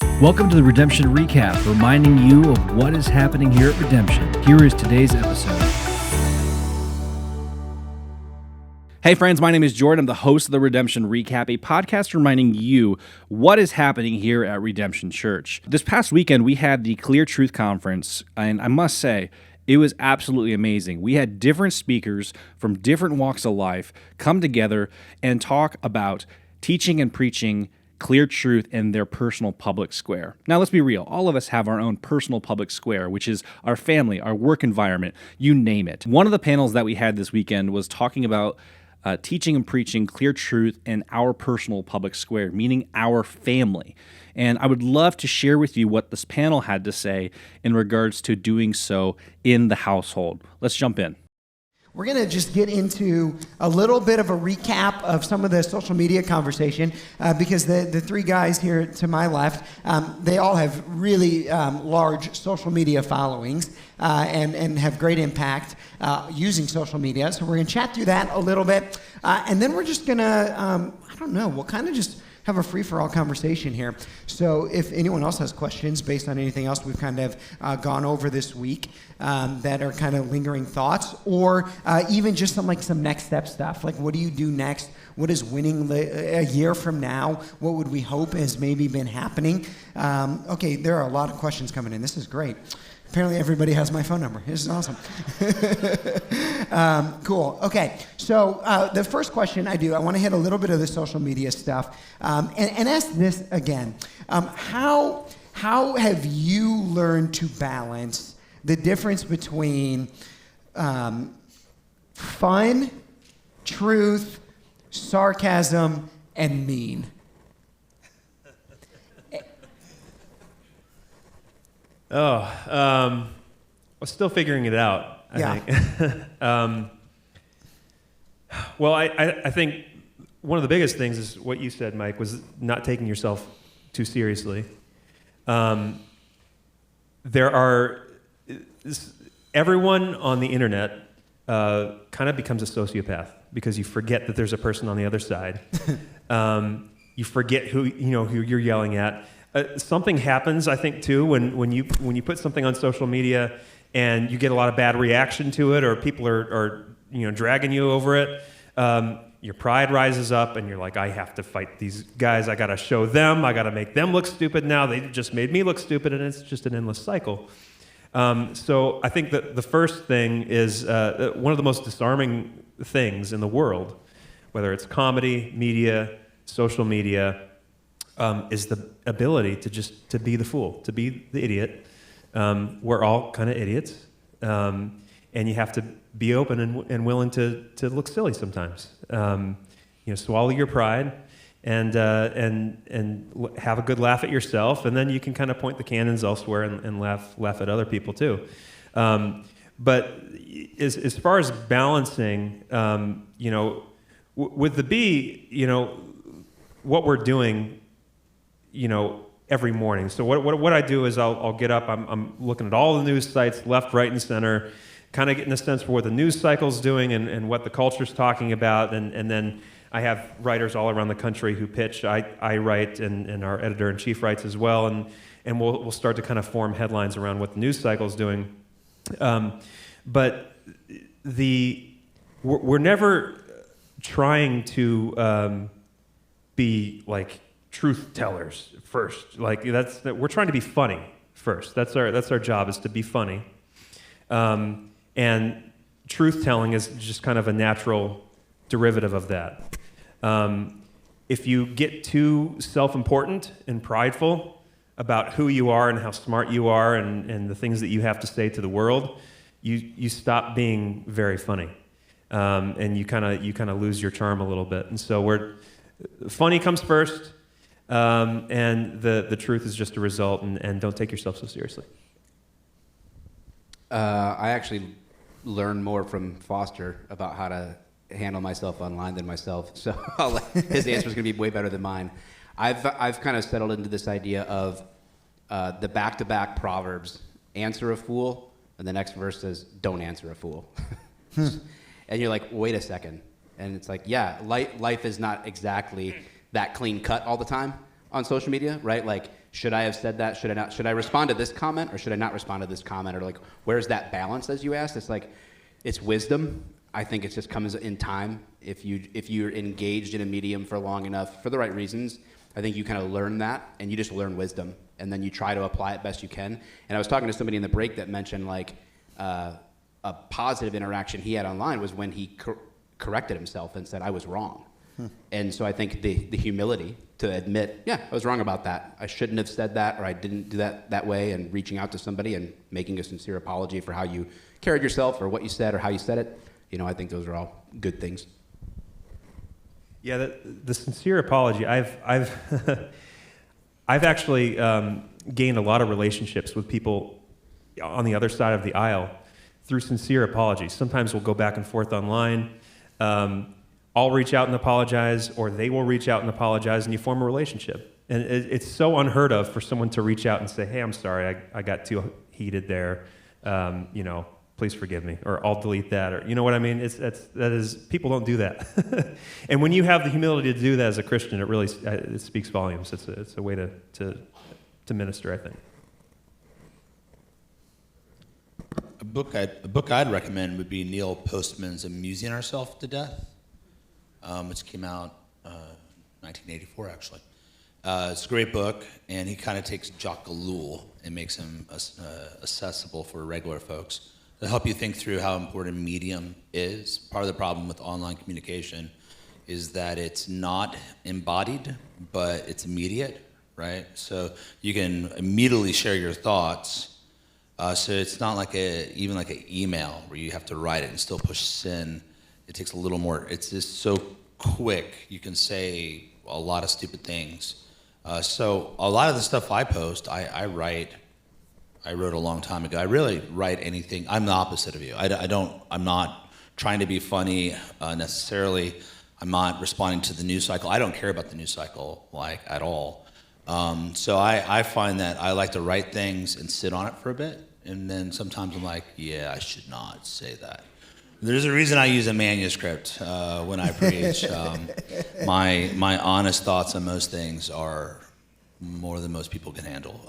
Welcome to the Redemption Recap, reminding you of what is happening here at Redemption. Here is today's episode. Hey friends, my name is Jordan. I'm the host of the Redemption Recap, a podcast reminding you what is happening here at Redemption Church. This past weekend, we had the Clear Truth Conference, and I must say, it was absolutely amazing. We had different speakers from different walks of life come together and talk about teaching and preaching clear truth in their personal public square. Now, let's be real. All of us have our own personal public square, which is our family, our work environment, you name it. One of the panels that we had this weekend was talking about teaching and preaching clear truth in our personal public square, meaning our family. And I would love to share with you what this panel had to say in regards to doing so in the household. Let's jump in. We're going to just get into a little bit of a recap of some of the social media conversation because the three guys here to my left, they all have really large social media followings and have great impact using social media. So we're going to chat through that a little bit. And then we're just going to, we'll kind of just have a free-for-all conversation here. So if anyone else has questions based on anything else we've kind of gone over this week that are kind of lingering thoughts, or even just some next step stuff, like what do you do next? What is winning a year from now? What would we hope has maybe been happening? Okay, there are a lot of questions coming in. This is great. Apparently everybody has my phone number. This is awesome. Cool. Okay, so the first question I want to hit a little bit of the social media stuff and ask this again. How have you learned to balance the difference between fun, truth, sarcasm, and mean? I'm still figuring it out, I think. Well, I think one of the biggest things is what you said, Mike, was not taking yourself too seriously. Everyone on the internet kind of becomes a sociopath because you forget that there's a person on the other side. You forget who you're yelling at. Something happens, I think, too, when you put something on social media and you get a lot of bad reaction to it, or people are dragging you over it. Your pride rises up, and you're like, I have to fight these guys. I got to show them. I got to make them look stupid now. They just made me look stupid, and it's just an endless cycle. So I think that the first thing is one of the most disarming things in the world, whether it's comedy, media, social media, is the ability to be the fool, to be the idiot. We're all kind of idiots, and you have to be open and willing to look silly sometimes. Swallow your pride and have a good laugh at yourself, and then you can kind of point the cannons elsewhere and laugh at other people too. But as far as balancing, with the B, what we're doing, every morning. So what I do is I'll get up, I'm looking at all the news sites, left, right, and center, kind of getting a sense for what the news cycle's doing and what the culture's talking about, and then I have writers all around the country who pitch. I write, and our editor-in-chief writes as well, and we'll start to kind of form headlines around what the news cycle's doing. But we're never trying to be like truth tellers first. We're trying to be funny first. That's our job, is to be funny. And truth telling is just kind of a natural derivative of that. If you get too self-important and prideful about who you are and how smart you are and the things that you have to say to the world, you stop being very funny. And you kind of lose your charm a little bit. And so funny comes first. And the truth is just a result, and don't take yourself so seriously. I actually learned more from Foster about how to handle myself online than myself, so his answer is going to be way better than mine. I've kind of settled into this idea of the back-to-back proverbs: answer a fool, and the next verse says, don't answer a fool. And you're like, wait a second. And it's like, yeah, life is not exactly that clean cut all the time. on social media, right? Like, should I have said that? Should I not? Should I respond to this comment or should I not respond to this comment? Or like, where's that balance, as you asked? It's like, it's wisdom. I think it just comes in time. If you're engaged in a medium for long enough, for the right reasons, I think you kind of learn that, and you just learn wisdom, and then you try to apply it best you can. And I was talking to somebody in the break that mentioned like a positive interaction he had online was when he corrected himself and said, I was wrong. And so I think the humility to admit, yeah, I was wrong about that. I shouldn't have said that, or I didn't do that way, and reaching out to somebody and making a sincere apology for how you carried yourself or what you said or how you said it. You know, I think those are all good things. Yeah, the sincere apology. I've I've actually gained a lot of relationships with people on the other side of the aisle through sincere apologies. Sometimes we'll go back and forth online. I'll reach out and apologize, or they will reach out and apologize, and you form a relationship. And it's so unheard of for someone to reach out and say, hey, I'm sorry, I got too heated there. Please forgive me, or I'll delete that, or you know what I mean? People don't do that. And when you have the humility to do that as a Christian, it really it speaks volumes. It's a way to minister, I think. A book I'd recommend would be Neil Postman's Amusing Ourselves to Death, which came out 1984, actually. It's a great book, and he kind of takes Jacques Ellul and makes him accessible for regular folks to help you think through how important medium is. Part of the problem with online communication is that it's not embodied, but it's immediate, right? So you can immediately share your thoughts. So it's not like even like an email where you have to write it and still push send. It takes a little more. It's just so quick. You can say a lot of stupid things. So a lot of the stuff I post, I write. I wrote a long time ago. I really write anything. I'm the opposite of you. I'm not trying to be funny necessarily. I'm not responding to the news cycle. I don't care about the news cycle at all. So I find that I like to write things and sit on it for a bit, and then sometimes I'm like, yeah, I should not say that. There's a reason I use a manuscript when I preach. My honest thoughts on most things are more than most people can handle.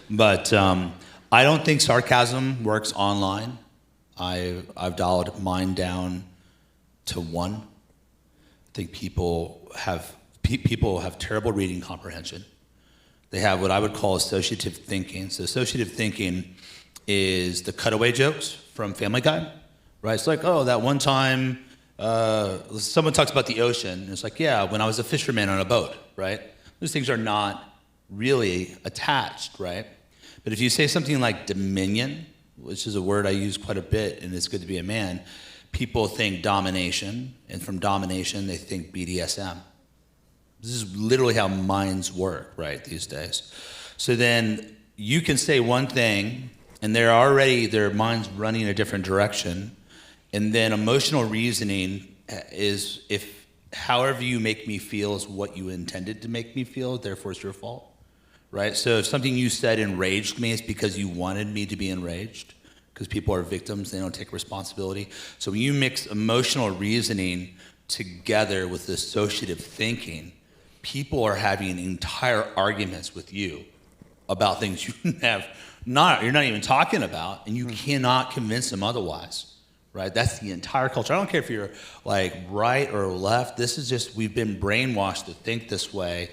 But I don't think sarcasm works online. I've dialed mine down to 1. I think people have terrible reading comprehension. They have what I would call associative thinking. So associative thinking is the cutaway jokes from Family Guy, right? It's like, oh, that one time someone talks about the ocean. And it's like, yeah, when I was a fisherman on a boat, right? Those things are not really attached, right? But if you say something like dominion, which is a word I use quite a bit, and it's good to be a man, people think domination, and from domination they think BDSM. This is literally how minds work, right, these days. So then you can say one thing, and their mind's running in a different direction, and then emotional reasoning is if however you make me feel is what you intended to make me feel, therefore it's your fault. Right? So if something you said enraged me, it's because you wanted me to be enraged, because people are victims, they don't take responsibility. So when you mix emotional reasoning together with associative thinking, people are having entire arguments with you about things you're not even talking about, and you cannot convince them otherwise. Right? That's the entire culture. I don't care if you're like right or left. This is just, we've been brainwashed to think this way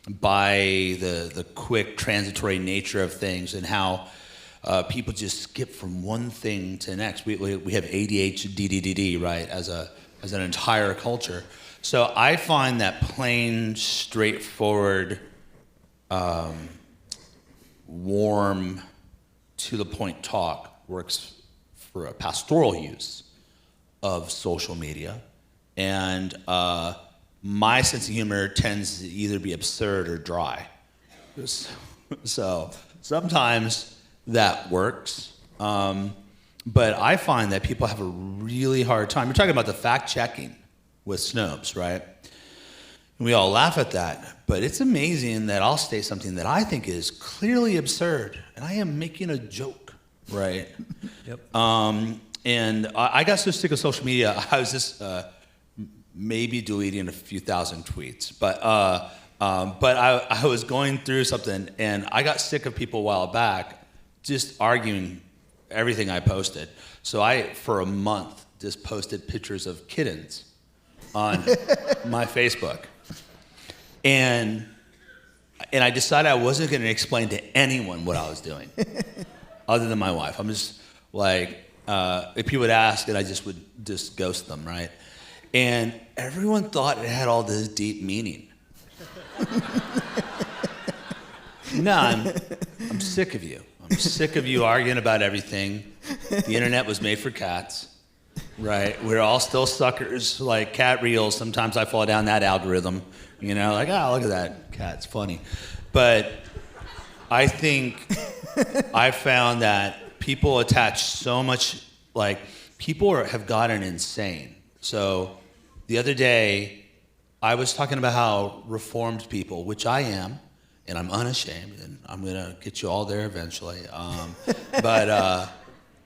by the quick transitory nature of things, and how people just skip from one thing to the next. We have ADHD, right, as an entire culture. So I find that plain, straightforward, warm, to the point talk works for a pastoral use of social media. And my sense of humor tends to either be absurd or dry. So sometimes that works. But I find that people have a really hard time. You're talking about the fact-checking with Snopes, right? And we all laugh at that. But it's amazing that I'll say something that I think is clearly absurd, and I am making a joke, right? Yep. And I got so sick of social media, I was just maybe deleting a few thousand tweets. But But I was going through something, and I got sick of people a while back just arguing everything I posted. So I, for a month, just posted pictures of kittens on my Facebook. And I decided I wasn't going to explain to anyone what I was doing, other than my wife. I'm just like, if people would ask, and I just would just ghost them, right? And everyone thought it had all this deep meaning. No, I'm sick of you. I'm sick of you arguing about everything. The internet was made for cats, right? We're all still suckers, like cat reels. Sometimes I fall down that algorithm, you know, like, oh, look at that cat, it's funny. But I think I found that people attach so much, like, people have gotten insane. So the other day, I was talking about how Reformed people, which I am, and I'm unashamed, and I'm gonna get you all there eventually. But I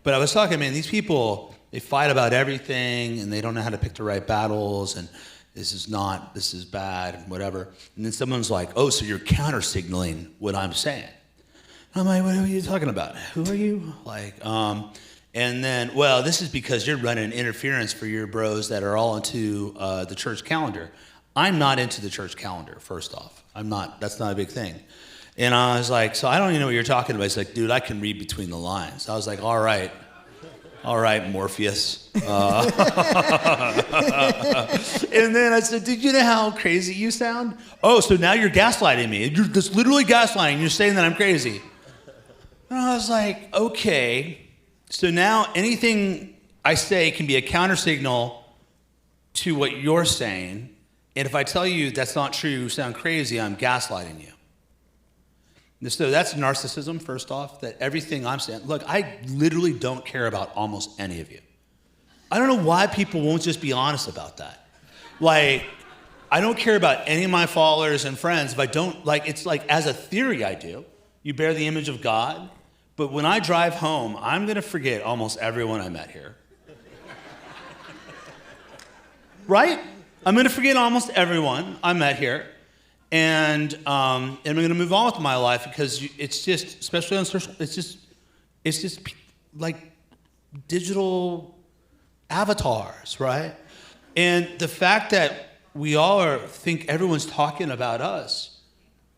was talking, man, these people, they fight about everything, and they don't know how to pick the right battles, and this is bad, and whatever. And then someone's like, oh, so you're counter-signaling what I'm saying. And I'm like, what are you talking about? Who are you? Like, and then, well, this is because you're running interference for your bros that are all into the church calendar. I'm not into the church calendar, first off. I'm not, that's not a big thing. And I was like, so I don't even know what you're talking about. He's like, dude, I can read between the lines. I was like, all right, Morpheus. And then I said, did you know how crazy you sound? Oh, so now you're gaslighting me. You're just literally gaslighting. You're saying that I'm crazy. And I was like, okay. So now anything I say can be a counter signal to what you're saying. And if I tell you that's not true, you sound crazy, I'm gaslighting you. So that's narcissism, first off, that everything I'm saying, look, I literally don't care about almost any of you. I don't know why people won't just be honest about that. Like, I don't care about any of my followers and friends if I don't, like, it's like, as a theory I do. You bear the image of God, but when I drive home, I'm gonna forget almost everyone I met here. Right? I'm going to forget almost everyone I met here, and I'm going to move on with my life because it's just, especially on social, it's just like digital avatars, right? And the fact that we all think everyone's talking about us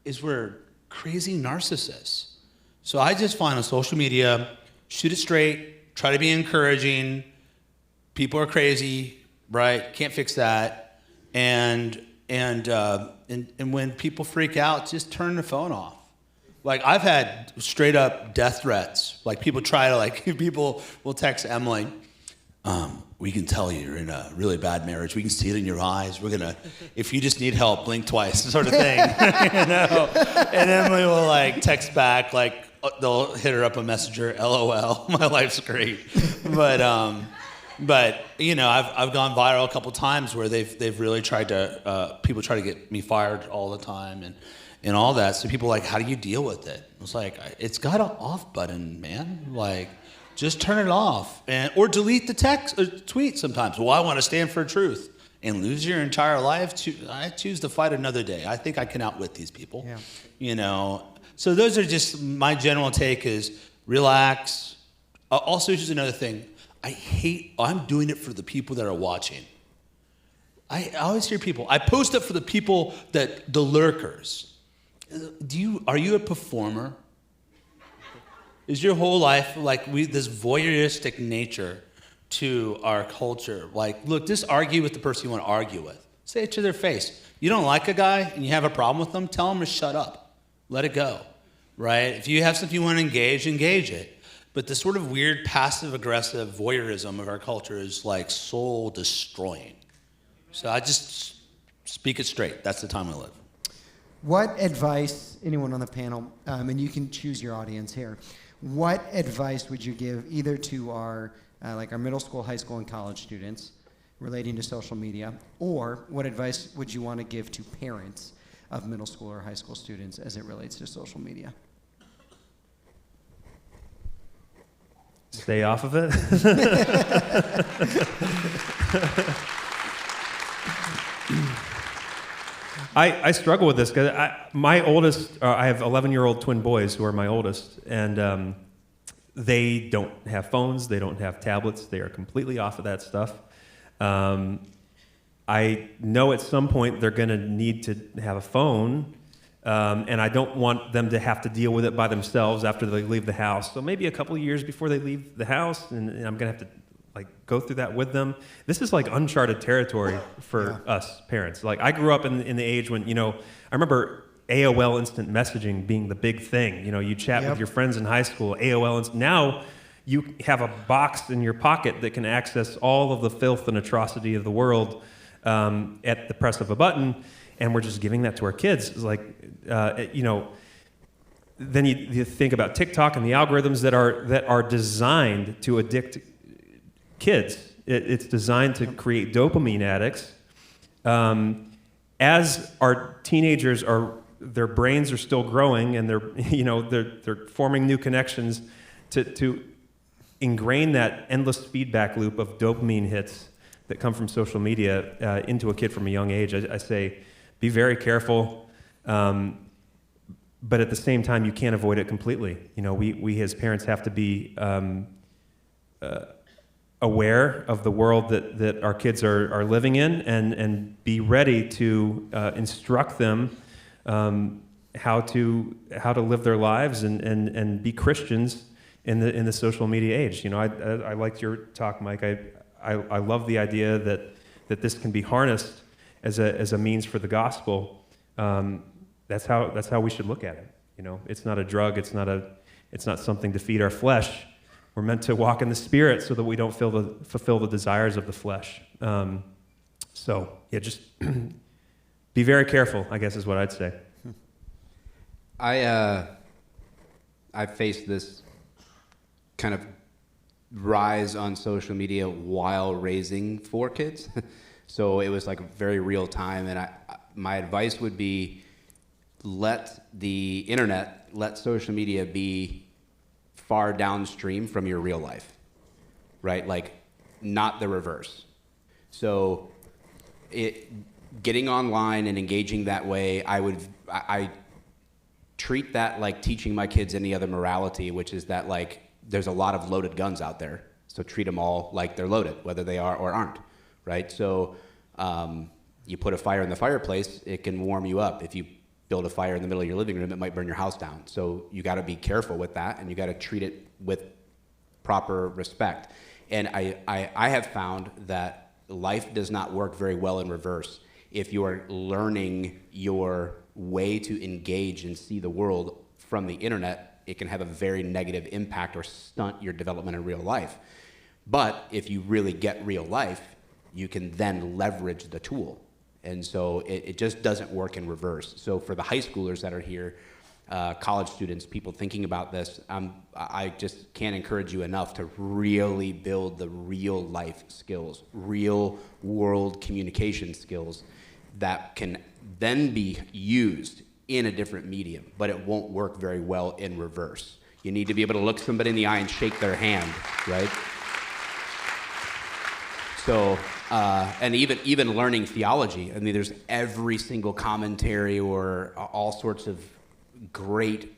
is we're crazy narcissists. So I just find on social media, shoot it straight, try to be encouraging. People are crazy, right? Can't fix that. And when people freak out, just turn the phone off. Like, I've had straight up death threats. Like, people try to, like, people will text Emily, we can tell you're in a really bad marriage. We can see it in your eyes. We're gonna, if you just need help, blink twice, sort of thing. You know? And Emily will, like, text back, like, they'll hit her up a messenger, LOL, my life's great. But you know, I've gone viral a couple times where they've really tried to people try to get me fired all the time and all that. So people are like, how do you deal with it? It's like, it's got an off button, man. Like, just turn it off or delete the text or tweet sometimes. Well, I want to stand for truth and lose your entire life. I choose to fight another day. I think I can outwit these people. Yeah. You know. So those are just my general take is relax. Also, just another thing. I'm doing it for the people that are watching. I always hear people, I post it for the people the lurkers. Are you a performer? Is your whole life like this voyeuristic nature to our culture? Like, look, just argue with the person you want to argue with. Say it to their face. You don't like a guy and you have a problem with them, tell them to shut up. Let it go, right? If you have something you want to engage it. But the sort of weird passive-aggressive voyeurism of our culture is like soul-destroying. So I just speak it straight. That's the time I live. What advice, anyone on the panel, and you can choose your audience here, what advice would you give either to our middle school, high school, and college students relating to social media, or what advice would you want to give to parents of middle school or high school students as it relates to social media? Stay off of it. I struggle with this because my oldest, I have 11-year-old twin boys who are my oldest, and they don't have phones, they don't have tablets, they are completely off of that stuff. I know at some point they're going to need to have a phone, and I don't want them to have to deal with it by themselves after they leave the house. So maybe a couple of years before they leave the house, and I'm going to have to go through that with them. This is like uncharted territory for us parents. Like I grew up in the age when, I remember AOL instant messaging being the big thing. You chat with your friends in high school, AOL. Now you have a box in your pocket that can access all of the filth and atrocity of the world at the press of a button, and we're just giving that to our kids. It's like, then you think about TikTok and the algorithms that are designed to addict kids. It's designed to create dopamine addicts. As our teenagers their brains are still growing and they're forming new connections to ingrain that endless feedback loop of dopamine hits that come from social media into a kid from a young age. I say, be very careful, but at the same time, you can't avoid it completely. We as parents have to be aware of the world that our kids are living in, and be ready to instruct them how to live their lives and be Christians in the social media age. I liked your talk, Mike. I love the idea that this can be harnessed as a means for the gospel. That's how we should look at it. It's not a drug. It's not something to feed our flesh. We're meant to walk in the Spirit so that we don't fulfill the desires of the flesh. Just be very careful, I guess is what I'd say. I faced this kind of rise on social media while raising 4 kids. So it was like very real time, and my advice would be let the internet, let social media be far downstream from your real life, right? Like, not the reverse. So getting online and engaging that way, I treat that like teaching my kids any other morality, which is that like there's a lot of loaded guns out there. So treat them all like they're loaded, whether they are or aren't, right? So you put a fire in the fireplace, it can warm you up. If you build a fire in the middle of your living room, it might burn your house down. So you got to be careful with that, and you got to treat it with proper respect. And I have found that life does not work very well in reverse. If you are learning your way to engage and see the world from the internet, it can have a very negative impact or stunt your development in real life. But if you really get real life, you can then leverage the tool. And so it just doesn't work in reverse. So for the high schoolers that are here, college students, people thinking about this, I just can't encourage you enough to really build the real life skills, real world communication skills that can then be used in a different medium, but it won't work very well in reverse. You need to be able to look somebody in the eye and shake their hand, right? So, and even learning theology, I mean, there's every single commentary or all sorts of great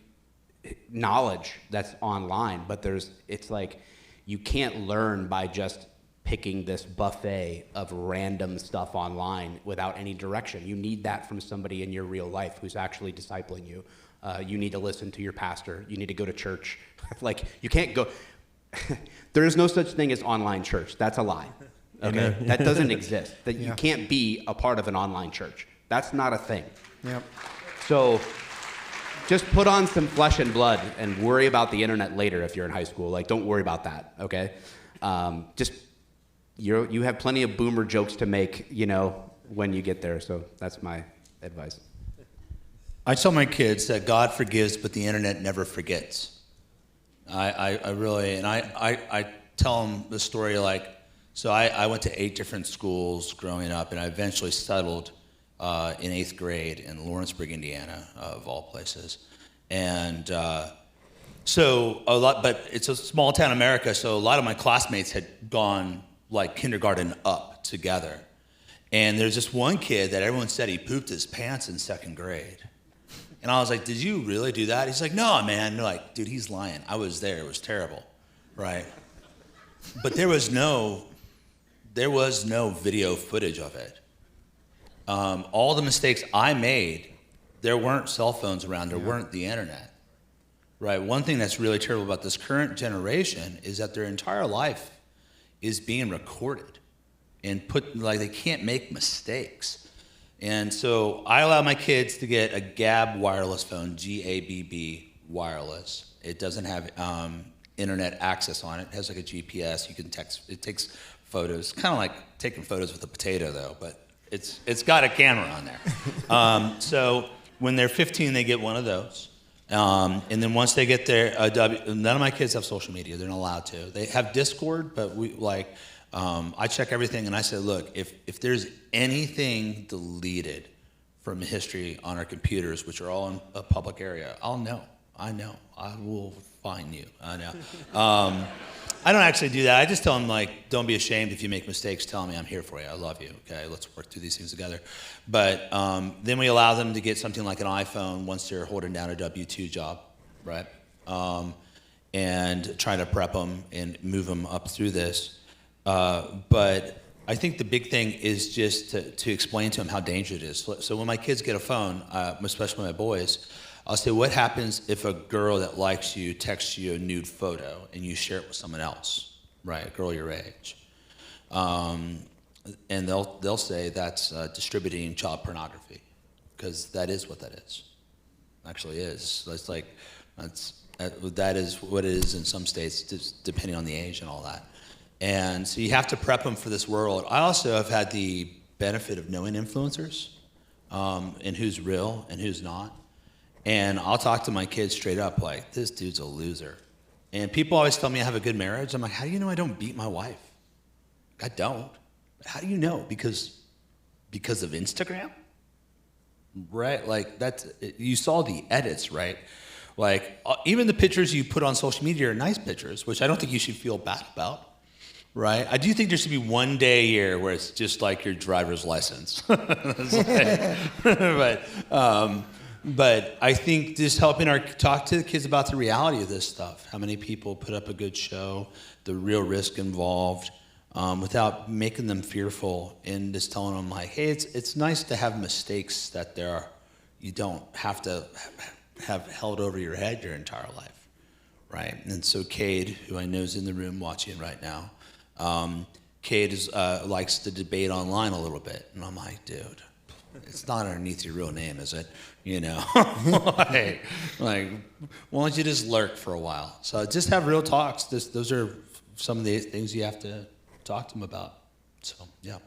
knowledge that's online, but it's like you can't learn by just picking this buffet of random stuff online without any direction. You need that from somebody in your real life who's actually discipling you. You need to listen to your pastor. You need to go to church. Like, you can't go. There is no such thing as online church. That's a lie. Okay, that doesn't exist. That you can't be a part of an online church. That's not a thing. Yep. So just put on some flesh and blood and worry about the internet later if you're in high school. Like, don't worry about that. Okay, you have plenty of boomer jokes to make, when you get there. So that's my advice. I tell my kids that God forgives, but the internet never forgets. I really, and I tell them the story like. So I went to 8 different schools growing up, and I eventually settled in 8th grade in Lawrenceburg, Indiana, of all places. And so a lot, but it's a small town America, so a lot of my classmates had gone like kindergarten up together. And there's this one kid that everyone said he pooped his pants in second grade. And I was like, did you really do that? He's like, no, man. And they're like, dude, he's lying. I was there. It was terrible, right? But there was no video footage of it. All the mistakes I made, there weren't cell phones around. There weren't the internet, right? One thing that's really terrible about this current generation is that their entire life is being recorded and they can't make mistakes. And so I allow my kids to get a Gabb wireless phone, G-A-B-B wireless. It doesn't have internet access on it. It has like a GPS. You can text. It takes photos. Kind of like taking photos with a potato, though, but it's got a camera on there. So when they're 15, they get one of those. And then once they get their none of my kids have social media. They're not allowed to. They have Discord, but I check everything, and I say, look, if there's anything deleted from history on our computers, which are all in a public area, I'll know. I know. I will find you. I know. I don't actually do that. I just tell them, like, don't be ashamed if you make mistakes. Tell me I'm here for you. I love you. Okay, let's work through these things together. But then we allow them to get something like an iPhone once they're holding down a W-2 job, right? And try to prep them and move them up through this. But I think the big thing is just to explain to them how dangerous it is. So when my kids get a phone, especially my boys, I'll say, what happens if a girl that likes you texts you a nude photo and you share it with someone else, right? A girl your age. And they'll say that's distributing child pornography, because that is what that is. Actually is. It's like that is what it is in some states, just depending on the age and all that. And so you have to prep them for this world. I also have had the benefit of knowing influencers and who's real and who's not. And I'll talk to my kids straight up like, this dude's a loser. And people always tell me I have a good marriage. I'm like, how do you know I don't beat my wife? I don't. How do you know? Because of Instagram? Right? Like, you saw the edits, right? Like, even the pictures you put on social media are nice pictures, which I don't think you should feel bad about. Right? I do think there should be one day a year where it's just like your driver's license. But I think just helping talk to the kids about the reality of this stuff. How many people put up a good show, the real risk involved, without making them fearful, and just telling them like, hey, it's nice to have mistakes that you don't have to have held over your head your entire life, right? And so Cade, who I know is in the room watching right now, Cade likes to debate online a little bit, and I'm like, dude, it's not underneath your real name, is it? You know, like, why don't you just lurk for a while? So just have real talks. Those are some of the things you have to talk to them about. So yeah.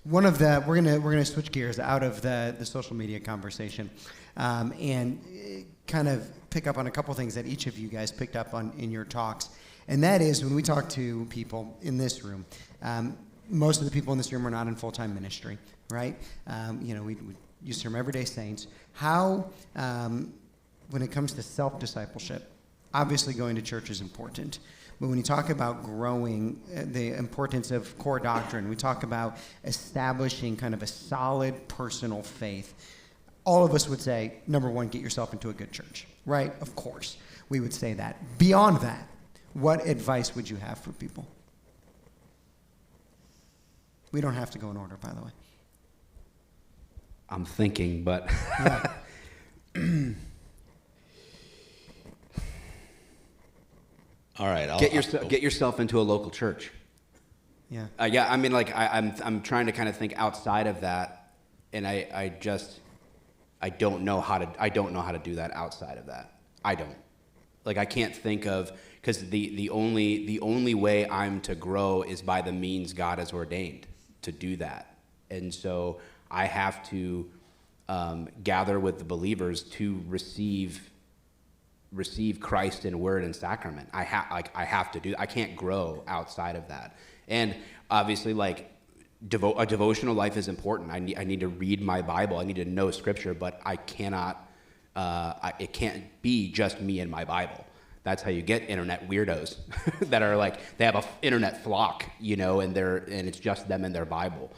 One of the we're gonna switch gears out of the social media conversation, and kind of pick up on a couple things that each of you guys picked up on in your talks, and that is when we talk to people in this room. Most of the people in this room are not in full-time ministry, right? We use the term everyday saints. How, when it comes to self-discipleship, obviously going to church is important. But when you talk about growing, the importance of core doctrine, we talk about establishing kind of a solid personal faith. All of us would say, number one, get yourself into a good church, right? Of course, we would say that. Beyond that, what advice would you have for people? We don't have to go in order, by the way. I'm thinking, but all right. Get yourself into a local church. Yeah. I mean, like I'm trying to kind of think outside of that, and I don't know how to do that outside of that. I don't. Like, I can't think of, because the only way I'm to grow is by the means God has ordained to do that, and so I have to gather with the believers to receive Christ in word and sacrament. I have to do. I can't grow outside of that. And obviously, like, a devotional life is important. I need to read my Bible. I need to know Scripture, but I cannot. It can't be just me and my Bible. That's how you get internet weirdos that are like, they have an internet flock, and it's just them and their Bible.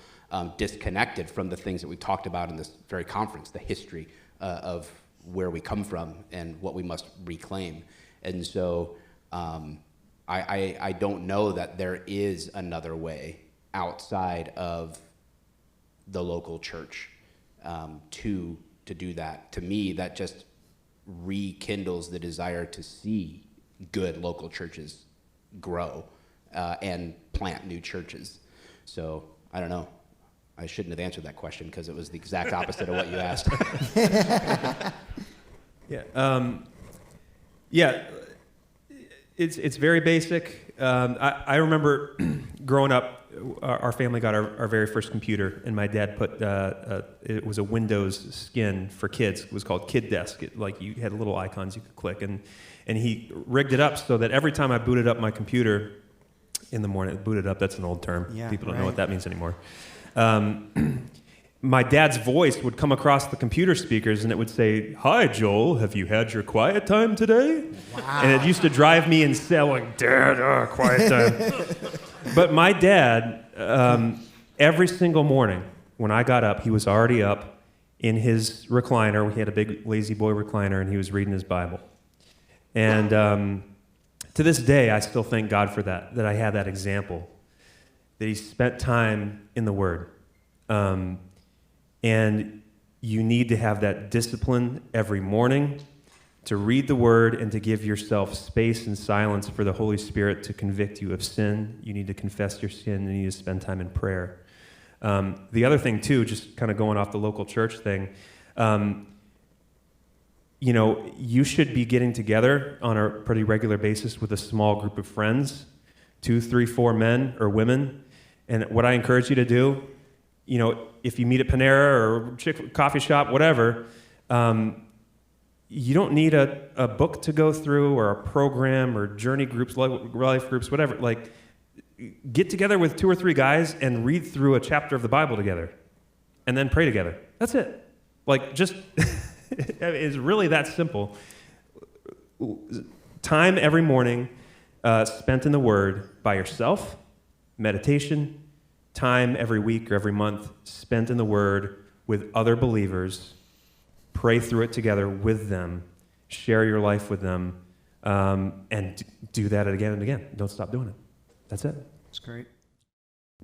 disconnected from the things that we've talked about in this very conference, the history of where we come from and what we must reclaim. And so I don't know that there is another way outside of the local church to do that. To me, that just rekindles the desire to see good local churches grow and plant new churches. So I don't know. I shouldn't have answered that question because it was the exact opposite of what you asked. It's very basic. I remember growing up, our family got our very first computer, and my dad put it was a Windows skin for kids. It was called Kid Desk. You had little icons you could click, and he rigged it up so that every time I booted up my computer in the morning, booted up, that's an old term. Yeah, people don't know what that means anymore. My dad's voice would come across the computer speakers, and it would say, "Hi, Joel, have you had your quiet time today?" Wow. And it used to drive me insane, like, "Dad, quiet time." But my dad, every single morning when I got up, he was already up in his recliner. He had a big lazy boy recliner, and he was reading his Bible. And to this day, I still thank God for that I had that example, that he spent time in the Word. And you need to have that discipline every morning to read the Word and to give yourself space and silence for the Holy Spirit to convict you of sin. You need to confess your sin, and you need to spend time in prayer. The other thing, too, just kind of going off the local church thing, you should be getting together on a pretty regular basis with a small group of friends, 2, 3, 4 men or women. And what I encourage you to do, if you meet at Panera or coffee shop, whatever, you don't need a book to go through or a program or journey groups, life groups, whatever. Get together with 2 or 3 guys and read through a chapter of the Bible together and then pray together. That's it. It's really that simple. Time every morning spent in the Word by yourself, meditation. Time every week or every month spent in the Word with other believers. Pray through it together with them. Share your life with them. And do that again and again. Don't stop doing it. That's it. That's great.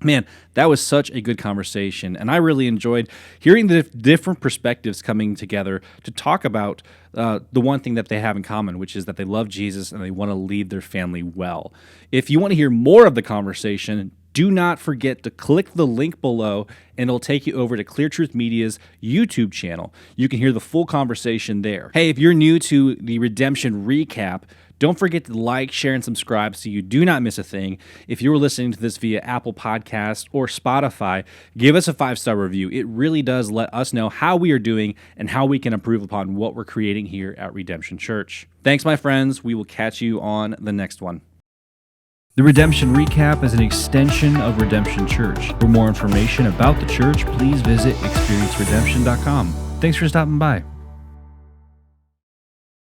Man, that was such a good conversation, and I really enjoyed hearing the different perspectives coming together to talk about the one thing that they have in common, which is that they love Jesus and they want to lead their family well. If you want to hear more of the conversation, do not forget to click the link below, and it'll take you over to Clear Truth Media's YouTube channel. You can hear the full conversation there. Hey, if you're new to the Redemption Recap, don't forget to like, share, and subscribe so you do not miss a thing. If you were listening to this via Apple Podcasts or Spotify, give us a 5-star review. It really does let us know how we are doing and how we can improve upon what we're creating here at Redemption Church. Thanks, my friends. We will catch you on the next one. The Redemption Recap is an extension of Redemption Church. For more information about the church, please visit experienceredemption.com. Thanks for stopping by.